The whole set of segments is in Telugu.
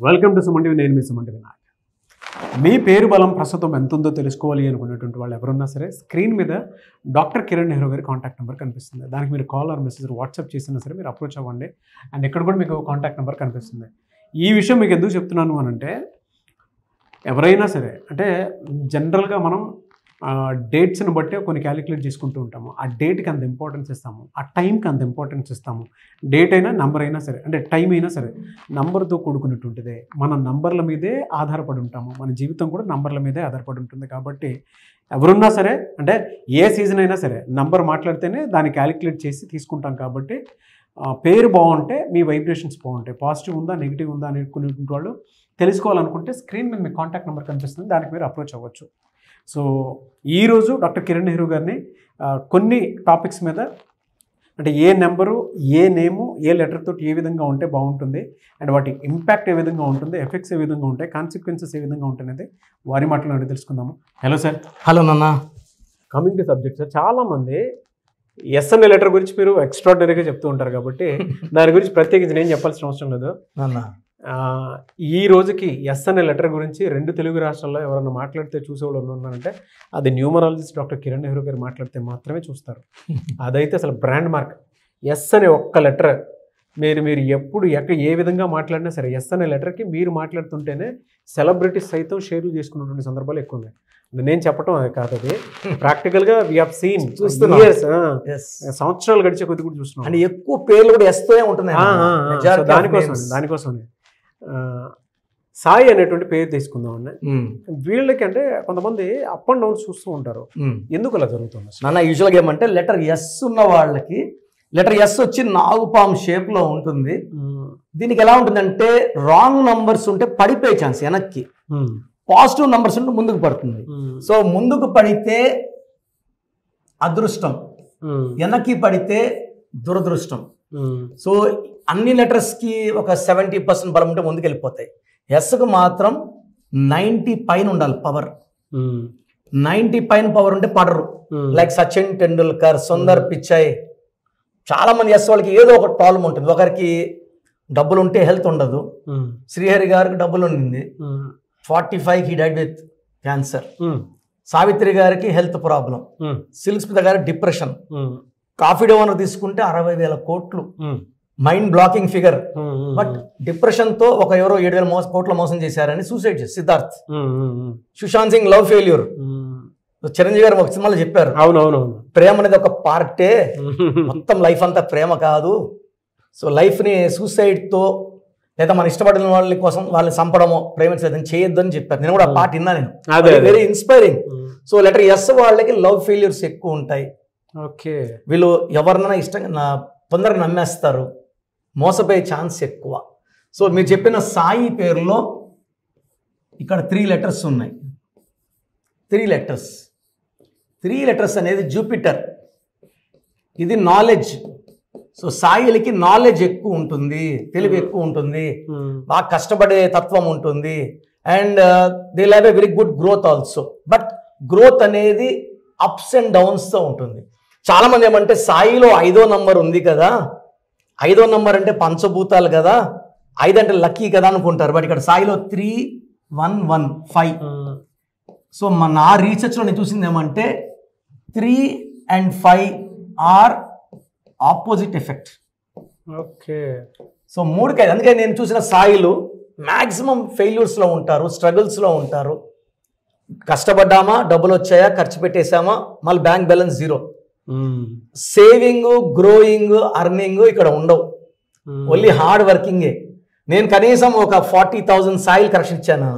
Welcome to సుమంటివి. నేను మీ సుమంటి వినాయక్. మీ పేరు బలం ప్రస్తుతం ఎంత ఉందో తెలుసుకోవాలి అనుకునేటువంటి వాళ్ళు ఎవరున్నా సరే స్క్రీన్ మీద డాక్టర్ కిరణ్ నెహ్రూ గారి కాంటాక్ట్ నెంబర్ కనిపిస్తుంది. దానికి మీరు కాల్ ఆర్ మెసేజ్ వాట్సాప్ చేసినా సరే మీరు అప్రోచ్ అవ్వండి. అండ్ ఇక్కడ కూడా మీకు కాంటాక్ట్ నెంబర్ కనిపిస్తుంది. ఈ విషయం మీకు ఎందుకు చెప్తున్నాను అని అంటే, ఎవరైనా సరే అంటే జనరల్గా మనం డేట్స్ని బట్టి కొన్ని క్యాలిక్యులేట్ చేసుకుంటూ ఉంటాము. ఆ డేట్కి అంత ఇంపార్టెన్స్ ఇస్తాము, ఆ టైంకి అంత ఇంపార్టెన్స్ ఇస్తాము. డేట్ అయినా నంబర్ అయినా సరే, అంటే టైం అయినా సరే నంబర్తో కూడుకున్నటువంటిదే. మనం నంబర్ల మీదే ఆధారపడి ఉంటాము. మన జీవితం కూడా నంబర్ల మీదే ఆధారపడి ఉంటుంది. కాబట్టి ఎవరున్నా సరే, అంటే ఏ సీజన్ అయినా సరే నంబర్ మాట్లాడితేనే దాన్ని క్యాలిక్యులేట్ చేసి తీసుకుంటాం. కాబట్టి పేరు బాగుంటే మీ వైబ్రేషన్స్ బాగుంటాయి. పాజిటివ్ ఉందా నెగిటివ్ ఉందా అనుకునేటువంటి వాళ్ళు తెలుసుకోవాలనుకుంటే స్క్రీన్ మీద మీ కాంటాక్ట్ నెంబర్ కనిపిస్తుంది, దానికి మీరు అప్రోచ్ అవ్వచ్చు. సో ఈరోజు డాక్టర్ కిరణ్ నెహ్రూ గారిని కొన్ని టాపిక్స్ మీద, అంటే ఏ నెంబరు, ఏ నేము, ఏ లెటర్తో ఏ విధంగా ఉంటే బాగుంటుంది, అండ్ వాటి ఇంపాక్ట్ ఏ విధంగా ఉంటుంది, ఎఫెక్ట్స్ ఏ విధంగా ఉంటాయి, కాన్సిక్వెన్సెస్ ఏ విధంగా ఉంటాయనేది వారి మాటలు తెలుసుకుందాము. Hello sir. హలో నాన్న. కమింగ్ టు సబ్జెక్ట్ సార్, చాలామంది ఎస్ అనే లెటర్ గురించి మీరు ఎక్స్ట్రాడినరీగా చెప్తూ ఉంటారు. కాబట్టి దాని గురించి ప్రత్యేకించి నేను చెప్పాల్సిన అవసరం లేదు నాన్న. ఈ రోజుకి ఎస్ అనే లెటర్ గురించి 2 తెలుగు రాష్ట్రాల్లో ఎవరైనా మాట్లాడితే చూసేవాళ్ళు ఉన్నారంటే అది న్యూమరాలజిస్ట్ డాక్టర్ కిరణ్ నెహ్రూ గారు మాట్లాడితే మాత్రమే చూస్తారు. అదైతే అసలు బ్రాండ్ మార్క్. ఎస్ అనే ఒక్క లెటర్ మీరు ఎప్పుడు ఏ విధంగా మాట్లాడినా సరే ఎస్ అనే లెటర్కి మీరు మాట్లాడుతుంటేనే సెలబ్రిటీస్ సైతం షేర్లు చేసుకున్నటువంటి సందర్భాలు ఎక్కువ ఉన్నాయి. నేను చెప్పటం అది కాదు, అది ప్రాక్టికల్గా వీ హావ్ సీన్. సంవత్సరాలు గడిచే కొద్ది కూడా చూస్తున్నాం. అంటే ఎక్కువ పేర్లు కూడా ఎస్తూనే ఉంటున్నాయి. దానికోసమే సాయి అనేటువంటి పేరు తీసుకుందాం. వీళ్ళకి అంటే కొంతమంది అప్ అండ్ డౌన్స్ చూస్తూ ఉంటారు. ఎందుకు అలా జరుగుతుంది నాన్న? యూజువల్గా ఏమంటే లెటర్ ఎస్ ఉన్న వాళ్ళకి లెటర్ ఎస్ వచ్చి నాగుపాము షేప్ లో ఉంటుంది. దీనికి ఎలా ఉంటుందంటే రాంగ్ నంబర్స్ ఉంటే పడిపోయే ఛాన్స్ వెనక్కి, పాజిటివ్ నంబర్స్ ఉంటే ముందుకు పడుతుంది. సో ముందుకు పడితే అదృష్టం, వెనక్కి పడితే దురదృష్టం. సో అన్ని లెటర్స్కి ఒక 70% బలం ఉంటే ముందుకు వెళ్ళిపోతాయి. ఎస్కు మాత్రం 90 పైన ఉండాలి పవర్. 90 పైన పవర్ ఉంటే పడరు. లైక్ సచిన్ టెండూల్కర్, సుందర్ పిచాయ్, చాలా మంది ఎస్ వాళ్ళకి ఏదో ఒక ప్రాబ్లం ఉంటుంది. ఒకరికి డబ్బులు ఉంటే హెల్త్ ఉండదు. శ్రీహరి గారికి డబ్బులు ఉండింది, 45 he died with cancer. Savitri గారికి హెల్త్ ప్రాబ్లం, సిల్క్ స్మిత గారికి డిప్రెషన్. కాఫీ డే ఓనర్ తీసుకుంటే 60,000 కోట్లు mind blocking figure. But depression తో ఎవరో 7,000 కోట్ల మోసం చేశారని సూసైడ్ చేసి సిద్ధార్థ్. Sushant Singh love failure. చిరంజీవి గారు ఒక సినిమాలో చెప్పారు, అవునవునవును, ప్రేమ అనేది ఒక పార్టే, మొత్తం లైఫ్ అంతా ప్రేమ కాదు. సో లైఫ్ ని సూసైడ్ తో లేదా మన ఇష్టపడిన వాళ్ళ కోసం వాళ్ళని చంపడమో ప్రేమించలేదని చేయొద్దని చెప్పారు. నేను కూడా ఆ పార్ట్ విన్నా. నేను very inspiring. So letter S వాళ్ళకి లవ్ ఫెయిల్యూర్స్ ఎక్కువ ఉంటాయి. ఓకే, వీళ్ళు ఎవరినైనా ఇష్టంగా తొందరగా నమ్మేస్తారు, మోసపోయే ఛాన్స్ ఎక్కువ. సో మీరు చెప్పిన సాయి పేరులో ఇక్కడ 3 లెటర్స్ ఉన్నాయి. 3 లెటర్స్ అనేది జూపిటర్. ఇది నాలెడ్జ్. సో సాయిలకి నాలెడ్జ్ ఎక్కువ ఉంటుంది, తెలివి ఎక్కువ ఉంటుంది, బాగా కష్టపడే తత్వం ఉంటుంది. And they have a very good growth also. But growth అనేది అప్స్ అండ్ డౌన్స్తో ఉంటుంది. చాలా మంది ఏమంటే సాయిలో 5వ నంబర్ ఉంది కదా, 5వ నంబర్ అంటే పంచభూతాలు కదా, 5 అంటే లక్కీ కదా అనుకుంటారు. బట్ ఇక్కడ సాయిలో 3, 1, 1, 5. సో నా రీసెర్చ్లో నేను చూసింది ఏమంటే 3 and 5 are opposite effect. Okay, so 3కి 5. అందుకే నేను చూసిన సాయిలు మ్యాక్సిమం ఫెయిల్యూర్స్లో ఉంటారు, స్ట్రగుల్స్లో ఉంటారు. కష్టపడ్డామా, డబ్బులు వచ్చాయా, ఖర్చు పెట్టేశామా, మళ్ళీ bank balance 0. Saving, growing, earning ఇక్కడ ఉండవు. ఓన్లీ హార్డ్ వర్కింగే. నేను కనీసం ఒక 40,000 సాయిల్ కరెక్షన్ ఇచ్చాను.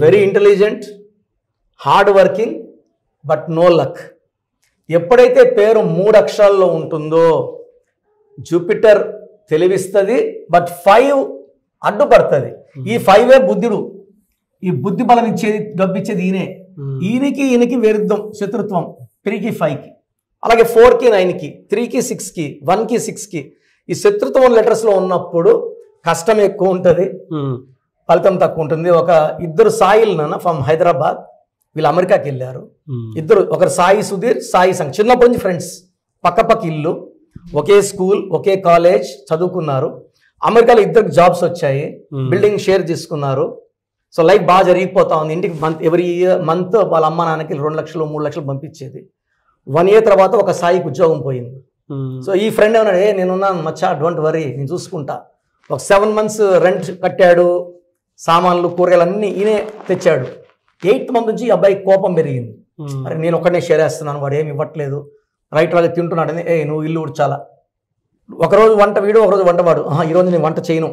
Very intelligent, hard working, but no luck. ఎప్పుడైతే పేరు 3 అక్షరాల్లో ఉంటుందో జూపిటర్ తెలివిస్తుంది, బట్ 5 అడ్డుపడుతుంది. ఈ 5ఏ బుద్ధుడు. ఈ బుద్ధి బలం ఇచ్చేది, డబ్బిచ్చేది ఈయనకి విరుద్ధం, శత్రుత్వం 3కి 5కి. అలాగే 4కి 9కి, 3కి 6కి, 1కి 6కి ఈ శత్రుత్వం లెటర్స్లో ఉన్నప్పుడు కష్టం ఎక్కువ ఉంటుంది, ఫలితం తక్కువ ఉంటుంది. ఒక 2 సాయిలు నాన్న ఫ్రమ్ హైదరాబాద్, వీళ్ళు అమెరికాకి వెళ్ళారు. ఒకరు సాయి సుధీర్, సాయి సంఘ్. చిన్నప్పటి నుంచి ఫ్రెండ్స్, పక్క ఇల్లు, ఒకే స్కూల్, ఒకే కాలేజ్ చదువుకున్నారు. అమెరికాలో ఇద్దరికి జాబ్స్ వచ్చాయి, బిల్డింగ్ షేర్ తీసుకున్నారు. సో లైఫ్ బాగా జరిగిపోతా ఉంది. ఇంటికి ఎవ్రీ మంత్ వాళ్ళ అమ్మ నాన్నకి 2 లక్షలు 3 లక్షలు పంపించేది. 1 year తర్వాత ఒక సాయికి ఉద్యోగం పోయింది. సో ఈ ఫ్రెండ్ ఏమన్నాడు, నేనున్నాను మచ్చా, డోంట్ వరీ, నేను చూసుకుంటా. ఒక 7 months రెంట్ కట్టాడు, సామాన్లు కూరగాయలు అన్నీ ఈయనే తెచ్చాడు. 8th month నుంచి ఈ అబ్బాయి కోపం పెరిగింది. అరే నేను ఒక్కడనే షేర్ చేస్తున్నాను, వాడు ఏమి ఇవ్వట్లేదు, రైట్ వాళ్ళకి తింటున్నాడని. నువ్వు ఇల్లు ఉడ్చాలా, ఒకరోజు వంట వీడు, ఒకరోజు వంట వాడు. ఈరోజు నేను వంట చేయను,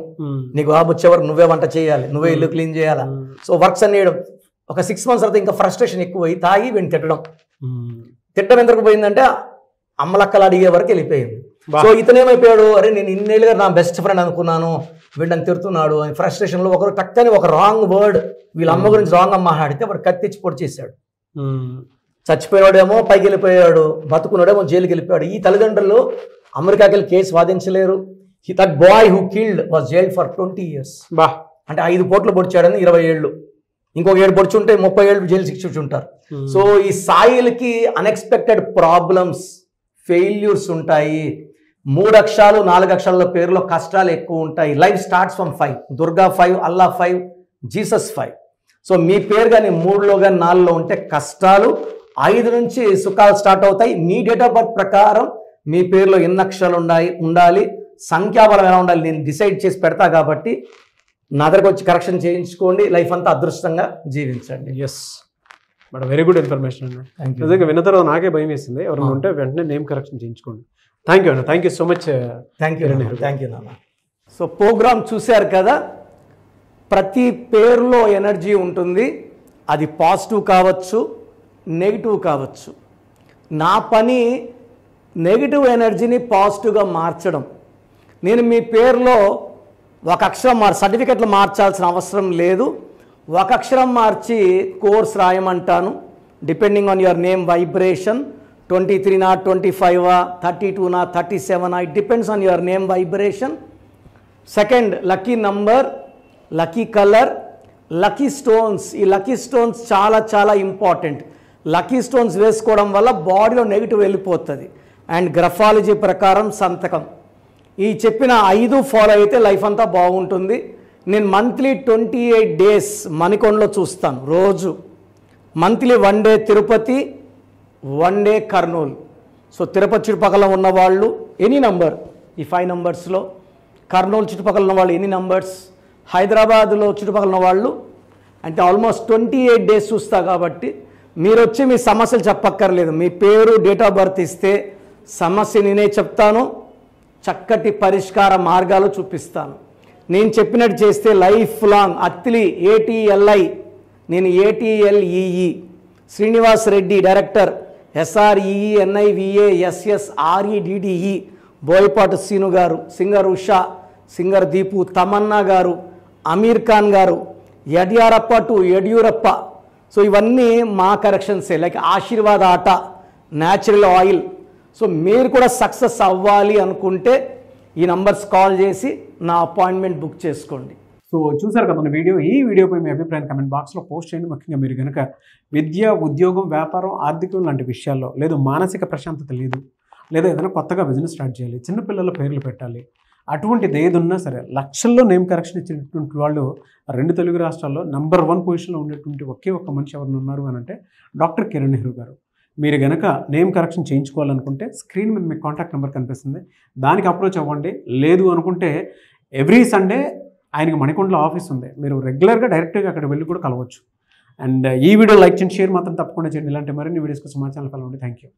నీకు బాబు వచ్చేవారు నువ్వే వంట చేయాలి, నువ్వే ఇల్లు క్లీన్ చేయాలా. సో వర్క్స్ అన్ని వేయడం. ఒక 6 months తర్వాత ఇంకా ఫ్రస్ట్రేషన్ ఎక్కువ తాగి వీడిని తిట్టడం ఎందుకు పోయిందంటే అమ్మలక్కలు అడిగే వరకు వెళ్ళిపోయింది. సో ఇతనేమైపోయాడు, అరే నేను ఇన్నేళ్ళుగా నా బెస్ట్ ఫ్రెండ్ అనుకున్నాను, వీడిని తిడుతున్నాడు అని ఫ్రస్ట్రేషన్లో ఒకరు టక్కని ఒక రాంగ్ వర్డ్ వీళ్ళ అమ్మ గురించి రాంగ్ అమ్మ ఆడితే వాడు కత్తిచ్చి పొడి చేశాడు. చచ్చిపోయాడేమో పైకి వెళ్ళిపోయాడు, బతుకున్నాడేమో జైలుకి వెళ్ళిపోయాడు. ఈ తల్లిదండ్రులు అమెరికాకి వెళ్ళి కేసు వాదించలేరు. That boy who killed was jailed for 20 years. అంటే 5 పోట్లు పొడిచాడని 20 ఏళ్ళు, ఇంకొక 7 పొడిచుంటే 30 ఏళ్ళు జైలు శిక్ష ఉంటారు. సో ఈ సాయిలకి అన్ఎక్స్పెక్టెడ్ ప్రాబ్లమ్స్, ఫెయిల్యూర్స్ ఉంటాయి. 3 అక్షరాలు 4 అక్షరాల పేరులో కష్టాలు ఎక్కువ ఉంటాయి. Life starts from 5, Durga 5, Allah 5, Jesus 5. So మీ పేరు కానీ 3లో కానీ 4లో ఉంటే కష్టాలు, 5 నుంచి సుఖాలు స్టార్ట్ అవుతాయి. మీ డేట్ ఆఫ్ బర్త్ ప్రకారం మీ పేరులో ఎన్ని అక్షరాలు ఉండాలి, సంఖ్యాబలం ఎలా ఉండాలి నేను డిసైడ్ చేసి పెడతా. కాబట్టి నా దగ్గరకు వచ్చి కరెక్షన్ చేయించుకోండి, లైఫ్ అంతా అదృష్టంగా జీవించండి. Yes, but very good information అండి. నిజంగా విన్న తర్వాత నాకే భయం వేసింది. ఎవరైనా ఉంటే వెంటనే నేమ్ కరెక్షన్ చేయించుకోండి. థ్యాంక్ యూ అండి, thank you so much. Thank you నాన్న. సో ప్రోగ్రామ్ చూశారు కదా, ప్రతి పేరులో ఎనర్జీ ఉంటుంది. అది పాజిటివ్ కావచ్చు, నెగిటివ్ కావచ్చు. నా పని నెగిటివ్ ఎనర్జీని పాజిటివ్గా మార్చడం. నేను మీ పేరులో ఒక అక్షరం సర్టిఫికెట్లు మార్చాల్సిన అవసరం లేదు. ఒక అక్షరం మార్చి కోర్స్ రాయమంటాను. Depending on your name vibration, 23 25 32 37, it depends on your name vibration. Second, lucky number, lucky colour, lucky stones. ఈ లక్కీ స్టోన్స్ చాలా చాలా ఇంపార్టెంట్. లక్కీ స్టోన్స్ వేసుకోవడం వల్ల బాడీలో నెగిటివ్ వెళ్ళిపోతుంది. అండ్ గ్రఫాలజీ ప్రకారం సంతకం. ఈ చెప్పిన 5 ఫాలో అయితే లైఫ్ అంతా బాగుంటుంది. నేను మంత్లీ 28 days మణికొండలో చూస్తాను రోజు. Monthly 1 day Tirupati, 1 day Kurnool. So Tirupati చుట్టుపక్కల ఉన్నవాళ్ళు ఎనీ నంబర్, ఈ 5 numbers, కర్నూలు చుట్టుపక్కల ఉన్న వాళ్ళు ఎనీ నంబర్స్, హైదరాబాద్లో చుట్టుపక్కల ఉన్న వాళ్ళు అంటే ఆల్మోస్ట్ 28 days చూస్తా. కాబట్టి మీరు వచ్చి మీ సమస్యలు చెప్పక్కర్లేదు, మీ పేరు డేట్ ఆఫ్ బర్త్ ఇస్తే సమస్య నేనే చెప్తాను, చక్కటి పరిష్కార మార్గాలు చూపిస్తాను. నేను చెప్పినట్టు చేస్తే లైఫ్ లాంగ్. అత్తిలి ATLI, నేను ATLEE, Srinivas Reddy director, SREENIVASSREDDE, Boyapati Seenu garu, singer Usha, singer Deepu, Tamannaah garu, Aamir Khan గారు, యడ్యారప్ప టు యడ్యూరప్ప. సో ఇవన్నీ మా కరెక్షన్సే. లైక్ ఆశీర్వాద ఆట, న్యాచురల్ ఆయిల్. సో మీరు కూడా సక్సెస్ అవ్వాలి అనుకుంటే ఈ నంబర్స్ కాల్ చేసి నా అపాయింట్మెంట్ బుక్ చేసుకోండి. సో చూసారు కదా మన వీడియో. ఈ వీడియోపై మీ అభిప్రాయం కమెంట్ బాక్స్లో పోస్ట్ చేయండి. ముఖ్యంగా మీరు కనుక విద్య, ఉద్యోగం, వ్యాపారం, ఆర్థికం లాంటి విషయాల్లో, లేదు మానసిక ప్రశాంతత లేదు, లేదా ఏదైనా కొత్తగా బిజినెస్ స్టార్ట్ చేయాలి, చిన్నపిల్లల పేర్లు పెట్టాలి, అటువంటిది ఏది ఉన్నా సరే లక్షల్లో నేమ్ కరెక్షన్ ఇచ్చినటువంటి వాళ్ళు 2 తెలుగు రాష్ట్రాల్లో నంబర్ 1 పొజిషన్లో ఉండేటువంటి ఒకే ఒక్క మనిషి ఎవరు ఉన్నారు అని అంటే డాక్టర్ కిరణ్ నెహ్రూ గారు. మీరు కనుక నేమ్ కరెక్షన్ చేయించుకోవాలనుకుంటే స్క్రీన్ మీద మీకు కాంటాక్ట్ నెంబర్ కనిపిస్తుంది, దానికి అప్రోచ్ అవ్వండి. లేదు అనుకుంటే ఎవ్రీ సండే ఆయనకి మణికొండలో ఆఫీస్ ఉంది, మీరు రెగ్యులర్గా డైరెక్ట్గా అక్కడ వెళ్ళి కూడా కలవచ్చు. అండ్ ఈ వీడియో లైక్ చేయండి, షేర్ మాత్రం తప్పకుండా చేయండి. ఇలాంటి మరిన్ని వీడియోస్ కోసం మా ఛానల్ ఫాలో అవ్వండి. Thank you.